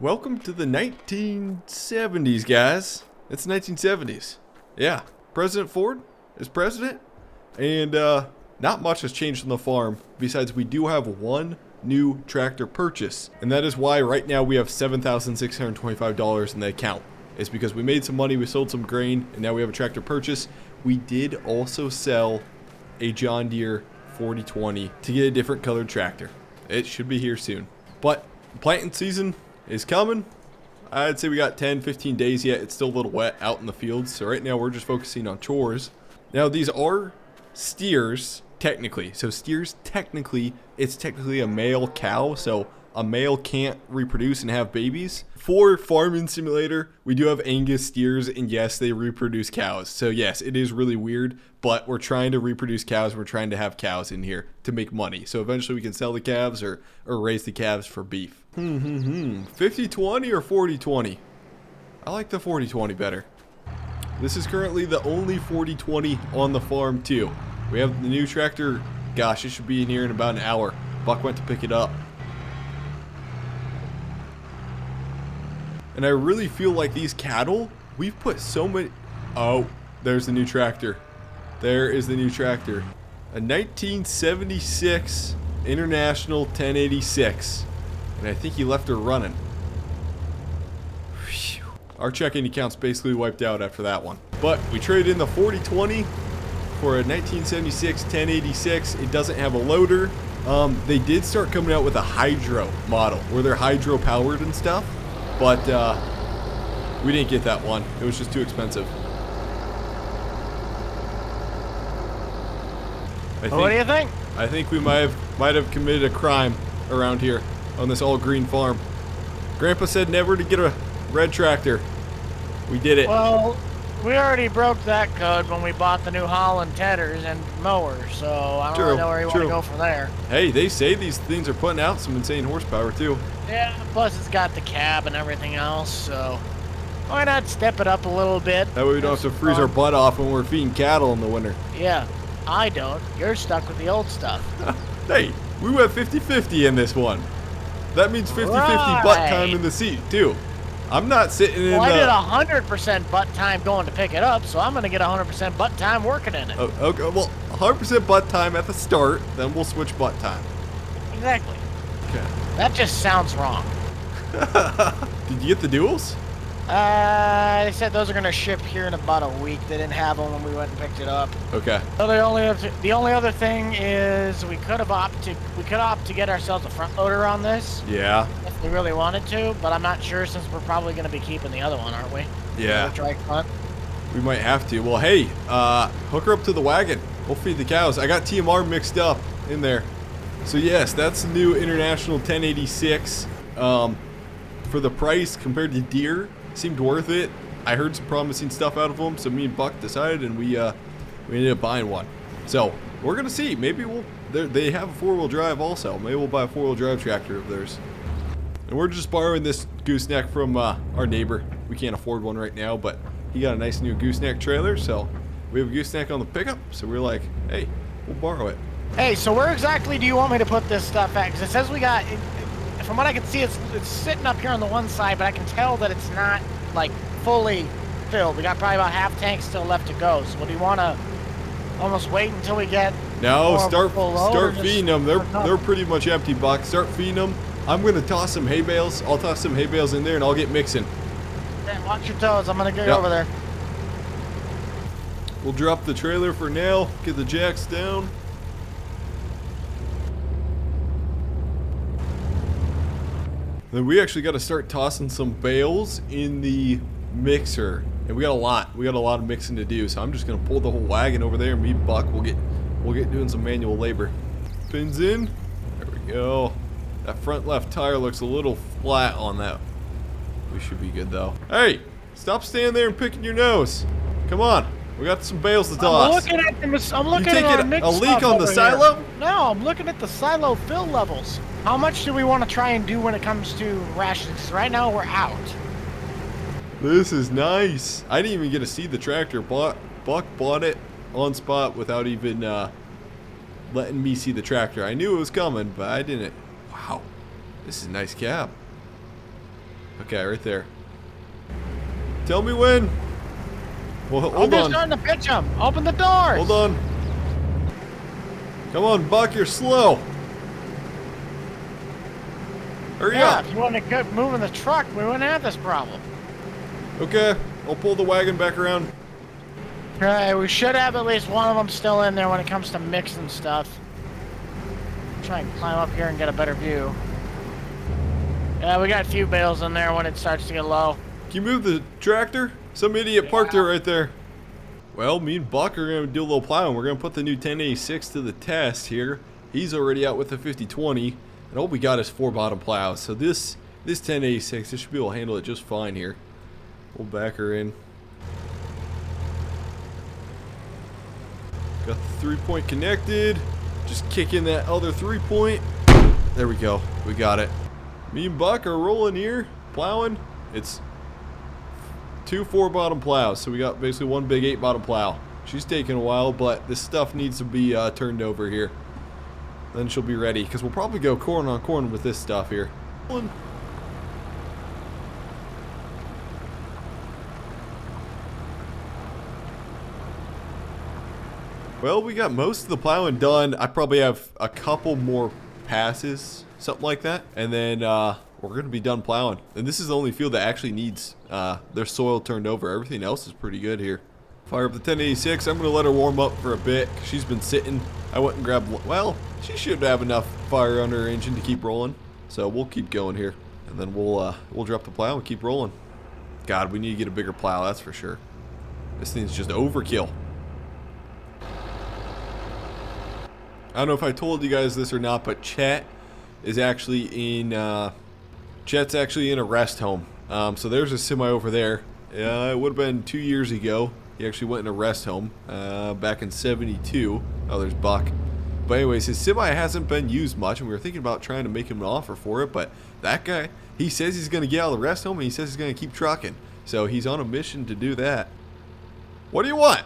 Welcome to the 1970s, guys. It's 1970s. Yeah, President Ford is president, and not much has changed on the farm, besides we do have one new tractor purchase, and that is why right now we have $7,625 in the account. It's because we made some money, we sold some grain, and now we have a tractor purchase. We did also sell a John Deere 4020 to get a different colored tractor. It should be here soon. But planting season is coming. I'd say we got 10-15 days yet. It's still a little wet out in the fields, so right now we're just focusing on chores. Now these are steers technically, so steers it's technically a male cow, so a male can't reproduce and have babies. For Farming Simulator, we do have Angus steers, and yes, they reproduce cows. So yes, it is really weird, but we're trying to reproduce cows. We're trying to have cows in here to make money. So eventually we can sell the calves or raise the calves for beef. 50-20 or 40-20? I like the 40-20 better. This is currently the only 40-20 on the farm too. We have the new tractor. Gosh, it should be in here in about an hour. Buck went to pick it up. And I really feel like these cattle, we've put so many... Oh, there's the new tractor. There is the new tractor. A 1976 International 1086. And I think he left her running. Whew. Our checking account's basically wiped out after that one. But we traded in the 4020 for a 1976 1086. It doesn't have a loader. They did start coming out with a hydro model, where they're hydro powered and stuff. But we didn't get that one. It was just too expensive. What do you think? I think we might have committed a crime around here on this all green farm. Grandpa said never to get a red tractor. We did it. Well, we already broke that code when we bought the New Holland teders and mowers, so I don't really know where you want to go from there. Hey, they say these things are putting out some insane horsepower too. Yeah, plus it's got the cab and everything else, so why not step it up a little bit? That way we don't have to freeze our butt off when we're feeding cattle in the winter. Yeah, I don't. You're stuck with the old stuff. Hey, we went 50-50 in this one. That means 50-50 butt time in the seat too. I'm not sitting in I did 100% butt time going to pick it up, so I'm going to get 100% butt time working in it. Oh, okay, well, 100% butt time at the start, then we'll switch butt time. Exactly. Okay. That just sounds wrong. Did you get the duals? They said those are going to ship here in about a week. They didn't have them when we went and picked it up. Okay. So the only other thing is we could opt to get ourselves a front loader on this. Yeah. If we really wanted to, but I'm not sure since we're probably going to be keeping the other one, aren't we? Yeah. The trike front. We might have to. Well, hey, hook her up to the wagon. We'll feed the cows. I got TMR mixed up in there. So yes, that's the new International 1086. For the price compared to Deere, seemed worth it. I heard some promising stuff out of them, so me and Buck decided, and we ended up buying one. So we're gonna see. Maybe they have a 4-wheel drive also. Maybe we'll buy a 4-wheel drive tractor of theirs. And we're just borrowing this gooseneck from our neighbor. We can't afford one right now, but he got a nice new gooseneck trailer, so we have a gooseneck on the pickup. So we're like, hey, we'll borrow it. Hey, so where exactly do you want me to put this stuff at? Because it says we got. From what I can see, it's sitting up here on the one side, but I can tell that it's not like fully filled. We got probably about half tank still left to go. So, do you want to almost wait until we get? No, start feeding them. They're pretty much empty, Buck. Start feeding them. I'm gonna toss some hay bales. I'll toss some hay bales in there, and I'll get mixing. Yeah, watch your toes. I'm gonna get over there. We'll drop the trailer for now. Get the jacks down. Then we actually got to start tossing some bales in the mixer, and we got a lot of mixing to do. So I'm just gonna pull the whole wagon over there, and me and Buck we'll get doing some manual labor. Pins in. There we go. That front left tire looks a little flat on that. We should be good though. Hey, stop standing there and picking your nose. Come on, we got some bales to toss. I'm looking at a leak on the silo? No, I'm looking at the silo fill levels. How much do we want to try and do when it comes to rations? 'Cause right now we're out. This is nice. I didn't even get to see the tractor. Buck bought it on spot without even letting me see the tractor. I knew it was coming, but I didn't. Wow, this is a nice cab. Okay, right there. Tell me when. Well, hold I'm just on. starting to pitch them. Open the doors. Hold on. Come on, Buck, you're slow. Hurry up. If you want to keep moving the truck, we wouldn't have this problem. Okay, I'll pull the wagon back around. Okay, we should have at least one of them still in there when it comes to mixing stuff. Try and climb up here and get a better view. Yeah, we got a few bales in there when it starts to get low. Can you move the tractor? Some idiot parked it right there. Well, me and Buck are going to do a little plowing. We're going to put the new 1086 to the test here. He's already out with the 5020. And all we got is 4 bottom plows. So this 1086, this should be able to handle it just fine here. We'll back her in. Got the 3-point connected. Just kick in that other 3-point. There we go. We got it. Me and Buck are rolling here, plowing. It's 2 4-bottom plows. So we got basically one big 8-bottom plow. She's taking a while, but this stuff needs to be turned over here. Then she'll be ready, because we'll probably go corn on corn with this stuff here. Well, we got most of the plowing done. I probably have a couple more passes, something like that. And then we're going to be done plowing. And this is the only field that actually needs their soil turned over. Everything else is pretty good here. Fire up the 1086. I'm going to let her warm up for a bit. She's been sitting. I went and grabbed, well, she should have enough fire under her engine to keep rolling. So we'll keep going here. And then we'll drop the plow and keep rolling. God, we need to get a bigger plow, that's for sure. This thing's just overkill. I don't know if I told you guys this or not, but Chet is actually in, Chet's actually in a rest home. So there's a semi over there. It would have been 2 years ago. He actually went in a rest home, back in 72. Oh, there's Buck. But anyways, his semi hasn't been used much, and we were thinking about trying to make him an offer for it, but that guy, he says he's going to get out of the rest home, and he says he's going to keep trucking. So he's on a mission to do that. What do you want?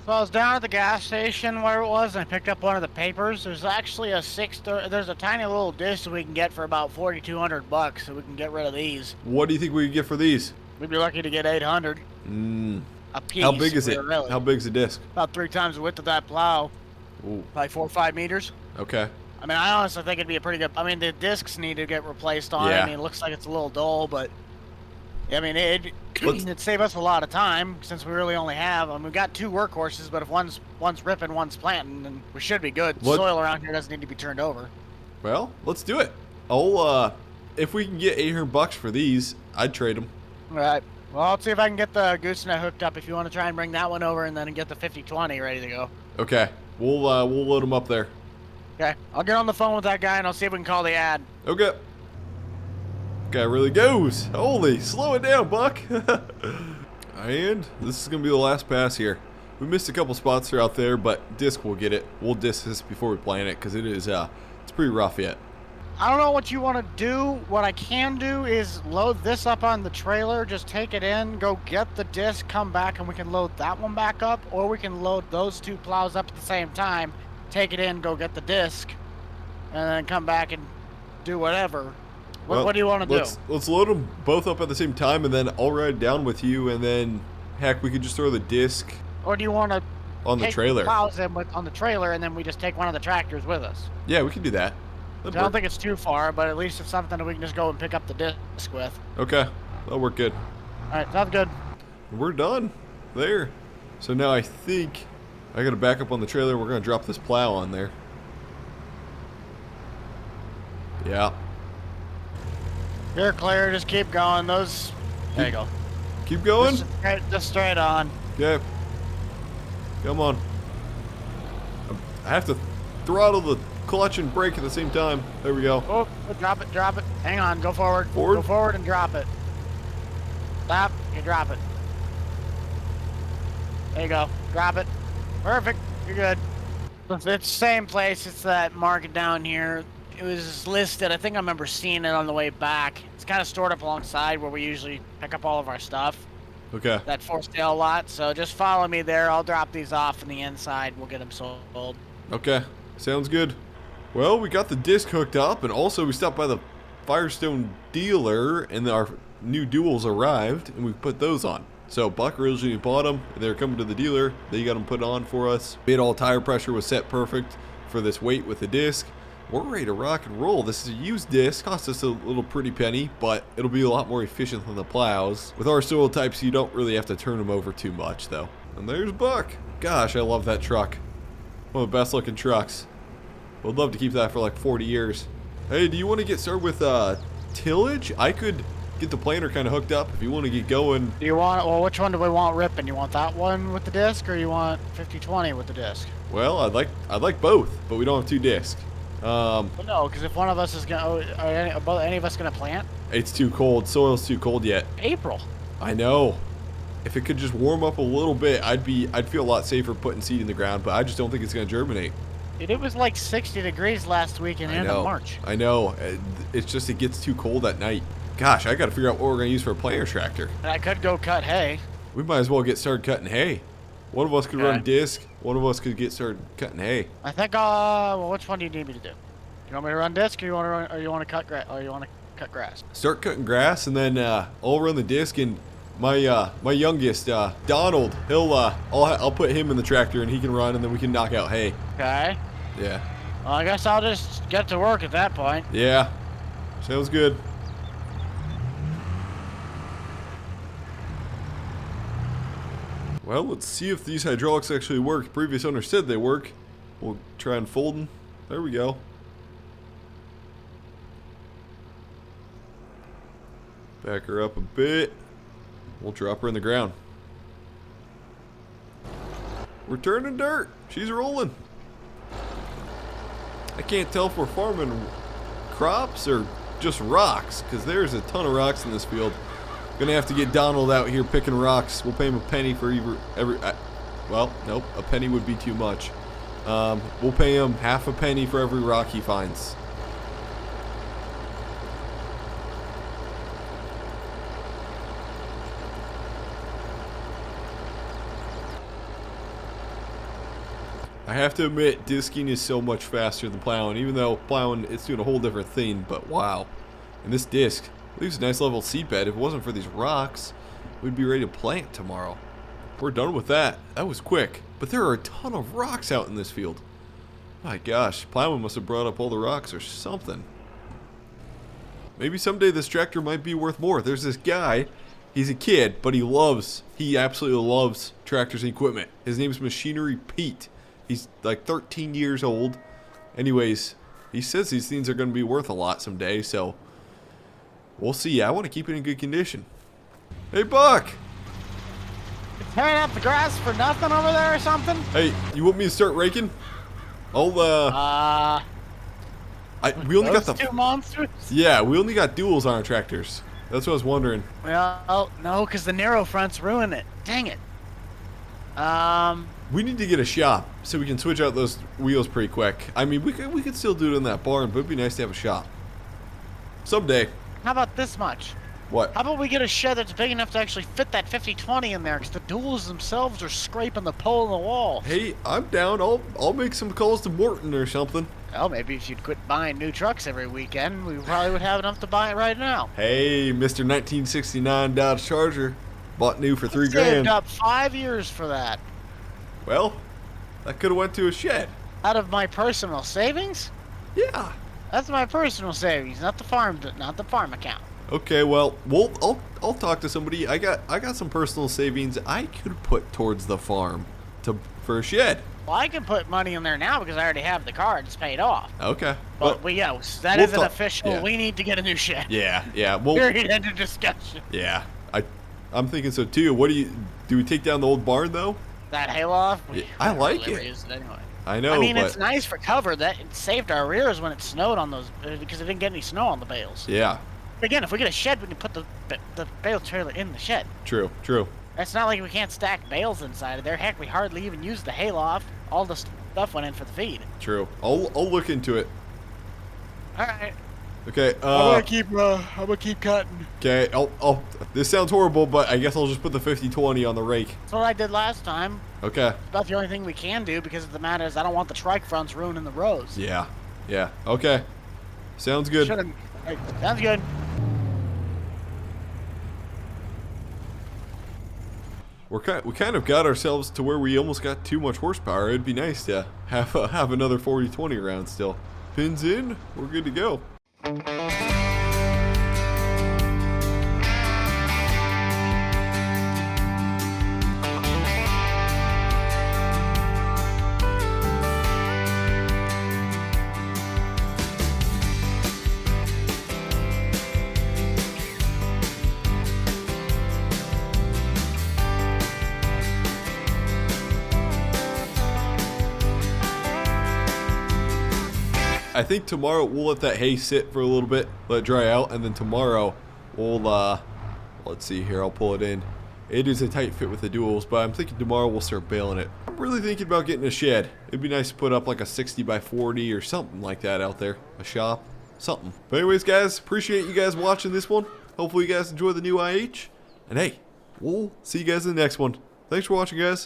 So I was down at the gas station where it was, and I picked up one of the papers. There's actually there's a tiny little disc that we can get for about 4,200 bucks, so we can get rid of these. What do you think we could get for these? We'd be lucky to get 800 a piece. How big is it? Really. How big is the disc? About 3 times the width of that plow. Ooh. Probably 4 or 5 meters. Okay. I mean, I honestly think it'd be a pretty good. I mean, the discs need to get replaced on it. Yeah. I mean, it looks like it's a little dull, but I mean, it'd save us a lot of time since we really only have. I mean, we've got 2 workhorses, but if one's ripping, one's planting, then we should be good. Soil around here doesn't need to be turned over. Well, let's do it. I'll if we can get 800 bucks for these, I'd trade them. All right. Well, I'll see if I can get the gooseneck hooked up if you want to try and bring that one over and then get the 5020 ready to go. Okay. We'll load them up there. Okay. I'll get on the phone with that guy and I'll see if we can call the ad. Okay. Guy really goes. Holy, slow it down, Buck. And this is gonna be the last pass here. We missed a couple spots throughout there, but disc will get it. We'll disc this before we plan it because it is it's pretty rough yet. I don't know what you want to do. What I can do is load this up on the trailer, just take it in, go get the disc, come back, and we can load that one back up, or we can load those 2 plows up at the same time, take it in, go get the disc, and then come back and do whatever. What do you want to do? Let's load them both up at the same time, and then I'll ride down with you, and then, heck, we could just throw the disc or do you want to on the trailer? The plows in on the trailer, and then we just take one of the tractors with us? Yeah, we can do that. I don't think it's too far, but at least it's something that we can just go and pick up the disc with. Okay, that'll work good. All right, sounds good. We're done there. So now I think I gotta back up on the trailer. We're gonna drop this plow on there. Yeah. You're clear. Just keep going. There you go. Keep going. Just straight on. Okay. Come on. I have to throttle the clutch and brake at the same time. There we go. Oh, drop it, drop it. Hang on, go forward. Forward? Go forward and drop it. Stop, you drop it. There you go. Drop it. Perfect. You're good. It's the same place. It's that market down here. It was listed. I think I remember seeing it on the way back. It's kind of stored up alongside where we usually pick up all of our stuff. Okay. That for sale lot. So just follow me there. I'll drop these off on the inside. We'll get them sold. Okay. Sounds good. Well, we got the disc hooked up, and also we stopped by the Firestone dealer, and our new duals arrived, and we put those on. So Buck originally bought them, and they're coming to the dealer. They got them put on for us. Made all tire pressure was set perfect for this weight with the disc. We're ready to rock and roll. This is a used disc, cost us a little pretty penny, but it'll be a lot more efficient than the plows. With our soil types, you don't really have to turn them over too much, though. And there's Buck. Gosh, I love that truck. One of the best looking trucks. Would love to keep that for like 40 years. Hey, do you want to get started with tillage? I could get the planter kind of hooked up if you want to get going. Do you want, well, which one do we want ripping? You want that one with the disc, or you want 50/20 with the disc? Well, I'd like both, but we don't have two discs. Well, no, because if one of us is gonna, are any of us gonna plant? It's too cold. Soil's too cold yet. April. I know. If it could just warm up a little bit, I'd feel a lot safer putting seed in the ground, but I just don't think it's gonna germinate. Dude, it was like 60 degrees last week in the end of March. I know. It's just it gets too cold at night. Gosh, I got to figure out what we're gonna use for a planter tractor. And I could go cut hay. We might as well get started cutting hay. One of us could run disc. One of us could get started cutting hay. I think. Well, which one do you need me to do? You want me to run disc, or you want to run, or you want to cut grass, or you want to cut grass? Start cutting grass, and then I'll run the disc. And my youngest Donald, I'll put him in the tractor, and he can run, and then we can knock out hay. Okay. Yeah. Well, I guess I'll just get to work at that point. Yeah. Sounds good. Well, let's see if these hydraulics actually work. Previous owner said they work. We'll try unfolding. There we go. Back her up a bit. We'll drop her in the ground. We're turning dirt. She's rolling. I can't tell if we're farming crops or just rocks, because there's a ton of rocks in this field. Gonna have to get Donald out here picking rocks. We'll pay him a penny for every well, nope, a penny would be too much. We'll pay him half a penny for every rock he finds. I have to admit, disking is so much faster than plowing, even though plowing, it's doing a whole different thing, but wow. And this disc leaves a nice level seed bed. If it wasn't for these rocks, we'd be ready to plant tomorrow. We're done with that. That was quick. But there are a ton of rocks out in this field. My gosh, plowing must have brought up all the rocks or something. Maybe someday this tractor might be worth more. There's this guy, he's a kid, but he absolutely loves tractors and equipment. His name's Machinery Pete. He's like 13 years old. Anyways, he says these things are going to be worth a lot someday, so we'll see. I want to keep it in good condition. Hey, Buck! You tearing up the grass for nothing over there or something? Hey, you want me to start raking? We only got the 2 monsters? Yeah, we only got duals on our tractors. That's what I was wondering. Well, no, because the narrow fronts ruin it. Dang it. We need to get a shop so we can switch out those wheels pretty quick. I mean, we could still do it in that barn, but it'd be nice to have a shop. Someday. How about this much? What? How about we get a shed that's big enough to actually fit that 50/20 in there? Because the duals themselves are scraping the pole in the wall. Hey, I'm down. I'll make some calls to Morton or something. Well, maybe if you'd quit buying new trucks every weekend, we probably would have enough to buy it right now. Hey, Mr. 1969 Dodge Charger. Bought new for $3 grand. Saved up 5 years for that. Well, that could have went to a shed. Out of my personal savings? Yeah. That's my personal savings, not the farm account. Okay, well, I'll talk to somebody. I got some personal savings I could put towards the farm for a shed. Well, I can put money in there now because I already have the car. It's paid off. Okay. But well, that we'll isn't official. Yeah. We need to get a new shed. Yeah. Well, period. End of discussion. Yeah. I'm thinking so too. Do we take down the old barn though? That hayloft? Yeah, I like it. Use it anyway. I know. I mean, but it's nice for cover. That it saved our rears when it snowed on those because it didn't get any snow on the bales. Yeah. Again, if we get a shed, we can put the bale trailer in the shed. True. It's not like we can't stack bales inside of there. Heck, we hardly even use the hayloft. All the stuff went in for the feed. True. I'll look into it. All right. Okay. I'm gonna keep cutting. Okay. This sounds horrible, but I guess I'll just put the 50/20 on the rake. That's what I did last time. Okay. It's about the only thing we can do because the matter is I don't want the trike fronts ruining the rows. Yeah. Okay. Sounds good. Right, sounds good. We kind of got ourselves to where we almost got too much horsepower. It'd be nice to have another 40-20 around still. Pins in, we're good to go. I think tomorrow we'll let that hay sit for a little bit, let it dry out, and then tomorrow we'll, let's see here, I'll pull it in. It is a tight fit with the duals, but I'm thinking tomorrow we'll start baling it. I'm really thinking about getting a shed. It'd be nice to put up like a 60 by 40 or something like that out there. A shop, something. But anyways, guys, appreciate you guys watching this one. Hopefully you guys enjoy the new IH. And hey, we'll see you guys in the next one. Thanks for watching, guys.